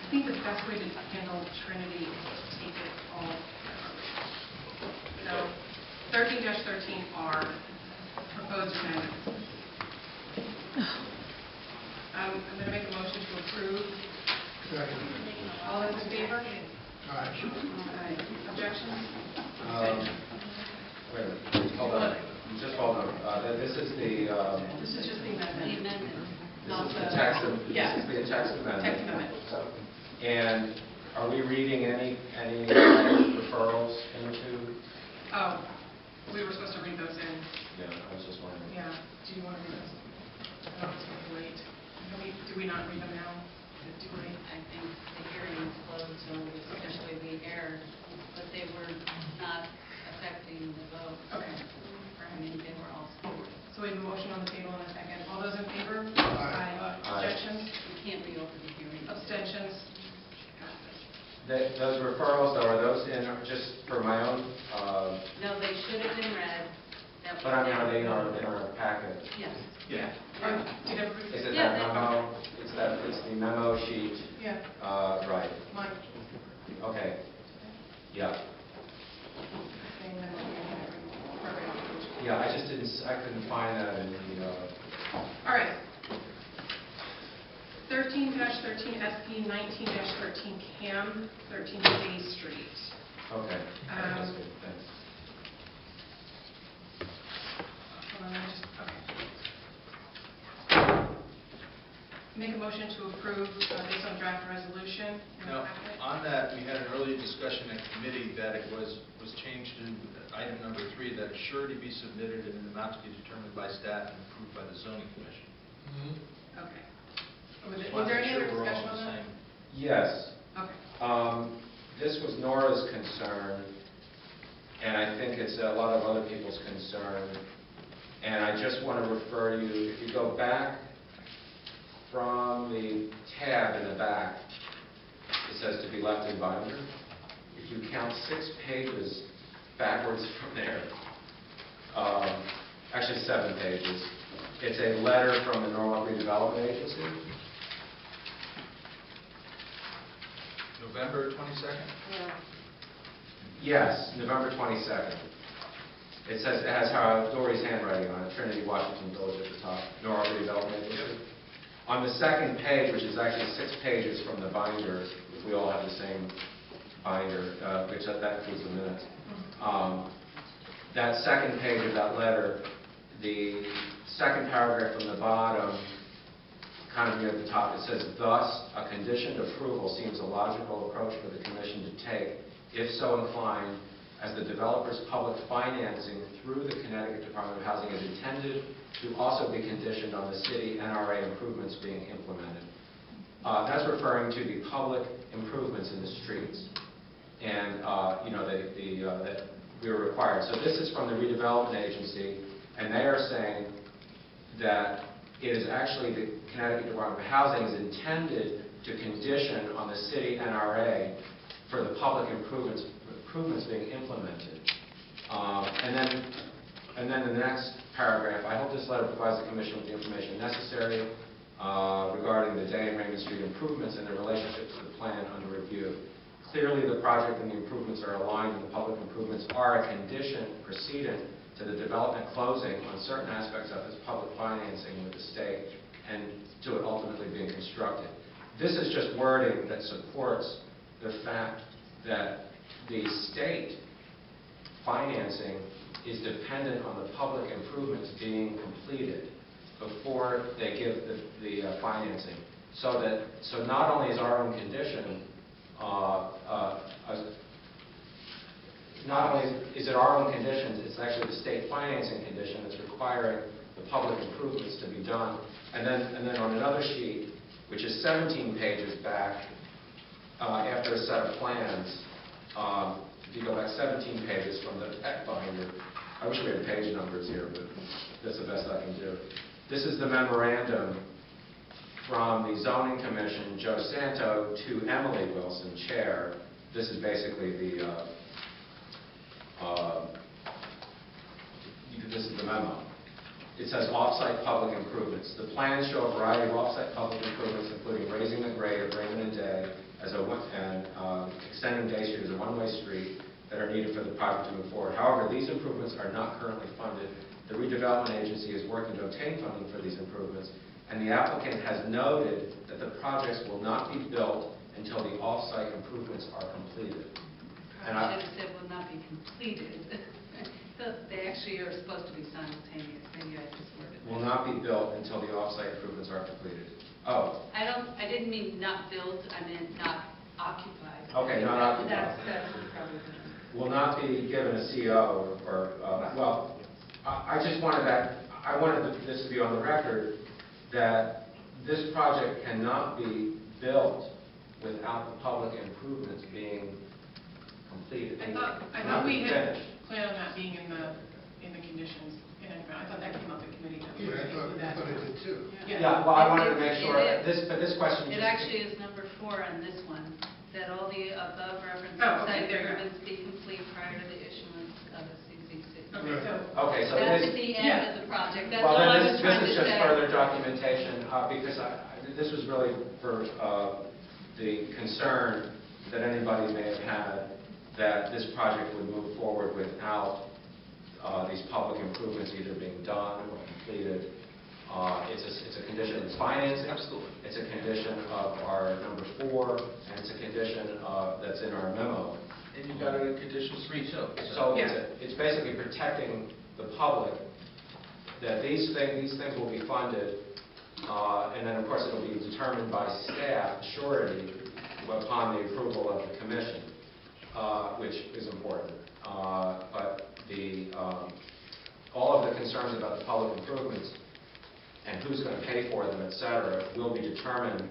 think the best way to handle Trinity is to take it all together. So 13-13R, proposed amendments. I'm going to make a motion to approve. Second. All those in favor? Aye. Objections? Wait a minute, hold on. Just hold on. This is the This is just the amendment. this is the text of Yeah. this is the text amendment. Text amendment. And are we reading any referrals into? Oh, we were supposed to read those in. Yeah, I was just wondering. Yeah. Do you want to read those? Oh, it's too late. Do we not read them now? Is it too late? I think the hearing closed, so essentially we aired, but they were not affecting the vote. Okay. I mean, they were all supported. So we have a motion on the table in a second. All those in favor? Aye. Objections? You can't reopen the hearing. Abstentions? Those referrals, though, are those in just for my own? No, they should have been read. That But I mean, was- are they in our packet? Yes. Yeah. Did everybody? Is it Yeah, that memo? It's the memo sheet. Yeah. Right. Mine. Okay. Yeah. Same memo. Yeah. I couldn't find that in the. All right. 13-13 SP, 19-13 CAM, 13 City Street. Okay. That's good. Thanks. Hold on, Make a motion to approve based on draft resolution. Now, on that, we had an earlier discussion at committee that it was changed to item number 3, that surety be submitted in an amount to be determined by staff and approved by the zoning commission. Okay. Was there any other discussion on that? Yes. Okay. This was Nora's concern, and I think it's a lot of other people's concern. And I just want to refer you, if you go back from the tab in the back, it says to be left in binder. If you count 6 pages backwards from there, actually 7 pages, it's a letter from the Norwalk Redevelopment Agency. November 22nd? Yeah. Yes, November 22nd. It says, it has Dory's handwriting on it, Trinity, Washington Village at the top, Norwalk Redevelopment Agency. On the second page, which is actually 6 pages from the binder, if we all have the same binder, which that includes the minutes. That second page of that letter, the second paragraph from the bottom, kind of near the top, it says, thus, a conditioned approval seems a logical approach for the Commission to take, if so inclined, as the developer's public financing through the Connecticut Department of Housing is intended to also be conditioned on the city NRA improvements being implemented. That's referring to the public improvements in the streets, and that we were required. So this is from the redevelopment agency, and they are saying that it is actually the Connecticut Department of Housing is intended to condition on the city NRA for the public improvements being implemented. And then the next paragraph, I hope this letter provides the Commission with the information necessary regarding the Day and Raymond Street improvements and their relationship to the plan under review. Clearly, the project and the improvements are aligned, and the public improvements are a condition precedent to the development closing on certain aspects of its public financing with the state and to it ultimately being constructed. This is just wording that supports the fact that the state financing is dependent on the public improvements being completed before they give the financing. So not only is our own condition, not only is it our own conditions, it's actually the state financing condition that's requiring the public improvements to be done. And then on another sheet, which is 17 pages back, after a set of plans, if you go back 17 pages from the binder, I wish we had page numbers here, but that's the best I can do. This is the memorandum from the Zoning Commission, Joe Santo, to Emily Wilson, Chair. This is basically this is the memo. it says off-site public improvements. The plans show a variety of off-site public improvements, including raising the grade of Raymond and Day and extending Day Street as a one-way street that are needed for the project to move forward. However, these improvements are not currently funded. The redevelopment agency is working to obtain funding for these improvements, and the applicant has noted that the projects will not be built until the off-site improvements are completed. And I should have said will not be completed. So they actually are supposed to be simultaneous. Maybe I just worded it. Will not be built until the off-site improvements are completed. Oh. I didn't mean not built, I meant not occupied. Okay, not occupied. That's probably good. Will not be given a CO well, I just wanted I wanted this to be on the record that this project cannot be built without the public improvements being completed. I thought we had planned on that being in the conditions. I thought that came up at committee. That we Yeah, I would include that. thought it did too. Yeah, well, I wanted to make sure, but this question. It actually is number 4 on this one, that all the above referenced Oh, okay, site there you go. improvements be complete prior to the issuance of a CCC. Okay, so That's this, at the end of the project. That's well, all I then was trying to this is just say. further documentation, because this was really for the concern that anybody may have had that this project would move forward without these public improvements either being done or completed. It's a condition of financing. Absolutely. It's a condition of our number 4, and it's a condition that's in our memo. And you've got it in condition 3 too. So Yeah. it's basically protecting the public that these things will be funded, and then of course it'll be determined by staff surety upon the approval of the commission, which is important. But all of the concerns about the public improvements and who's going to pay for them, et cetera, will be determined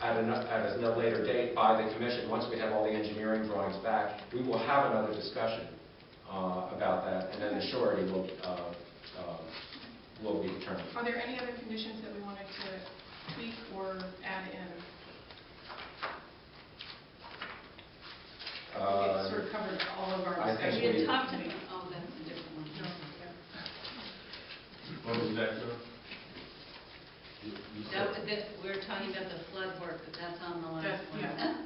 at a later date by the commission. Once we have all the engineering drawings back, we will have another discussion about that, and then the surety will be determined. Are there any other conditions that we wanted to tweak or add in? It sort of covered all of our I think discussion. We had talked about, oh, that's a different one. No, What was that, sir? We're talking about the flood work, but that's on the last That's- one. yeah.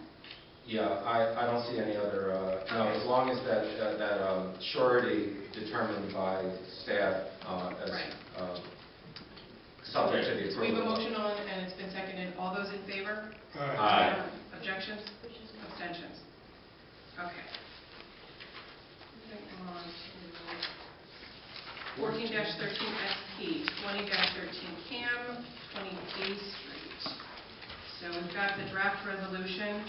Yeah, I don't see any other, no, as long as that surety determined by staff as Right. subject to the So we have a approval. motion on, and it's been seconded. All those in favor? All right. Aye. Objections? Abstentions? Okay. Moving on to 14-13 SP, 20-13 CAM, 20 A Street. So we've got the draft resolution.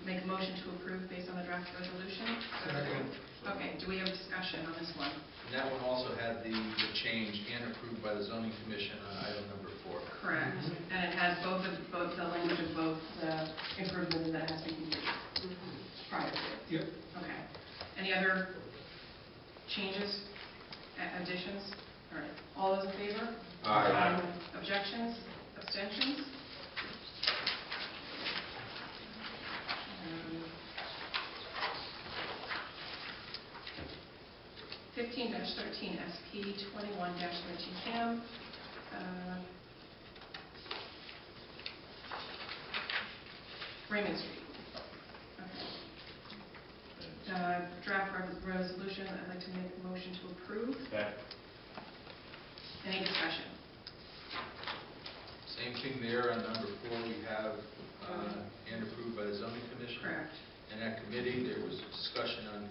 Make a motion to approve based on the draft resolution. Second. Okay, do we have discussion on this one? And that one also had the change and approved by the zoning commission on item number 4. Correct. And it has both the language of both the improvements that has to be completed prior to it. Yep. Okay. Any other changes, additions? All right. All those in favor? Aye. Objections? Abstentions? 15-13 SP, 21-13 CAM. Raymond Street. Okay. Draft resolution, I'd like to make a motion to approve. Okay. Any discussion? Same thing there on number 4, we have and approved by the zoning commission. Correct. And at committee, there was discussion on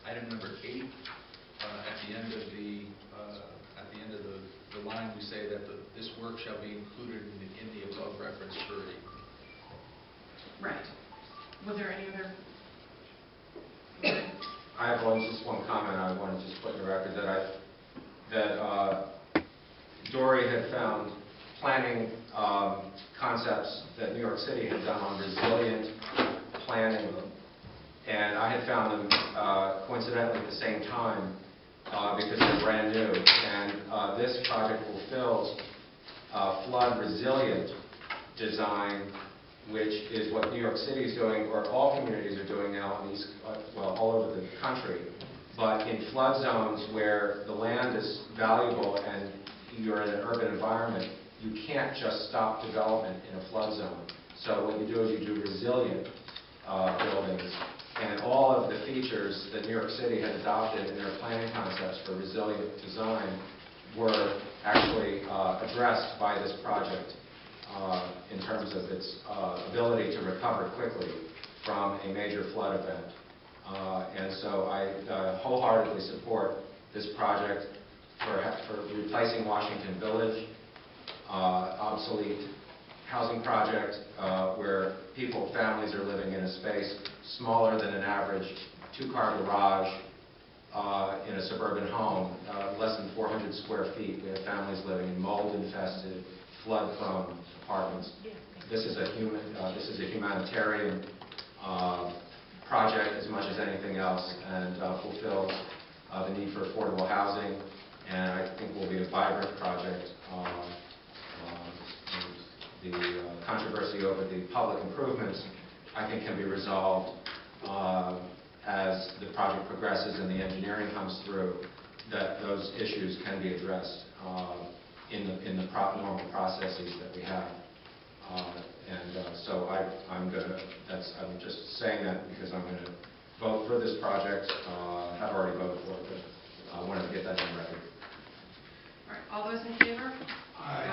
item number 8. At the end of the line, we say that this work shall be included in the above referenced surety. Right. Was there any other? I have just one comment I want to just put in the record that Dory had found planning concepts that New York City had done on resilient planning, and I had found them coincidentally at the same time because they're brand new. And this project fulfills flood resilient design, which is what New York City is doing, or all communities are doing now, all over the country. But in flood zones where the land is valuable and you're in an urban environment, you can't just stop development in a flood zone. So what you do is you do resilient buildings, and all of the features that New York City had adopted in their planning concepts for resilient design were actually addressed by this project in terms of its ability to recover quickly from a major flood event. And so I wholeheartedly support this project for replacing Washington Village, obsolete housing project where families are living in a space smaller than an average two-car garage in a suburban home, less than 400 square feet. We have families living in mold-infested, flood-prone apartments. This is a humanitarian project as much as anything else, and fulfills the need for affordable housing, and I think will be a vibrant project. The controversy over the public improvements, I think, can be resolved as the project progresses and the engineering comes through, that those issues can be addressed in the normal processes that we have. So I'm just saying that because I'm going to vote for this project. Have already voted for it, but I wanted to get that on record. All right, all those in favor? Aye.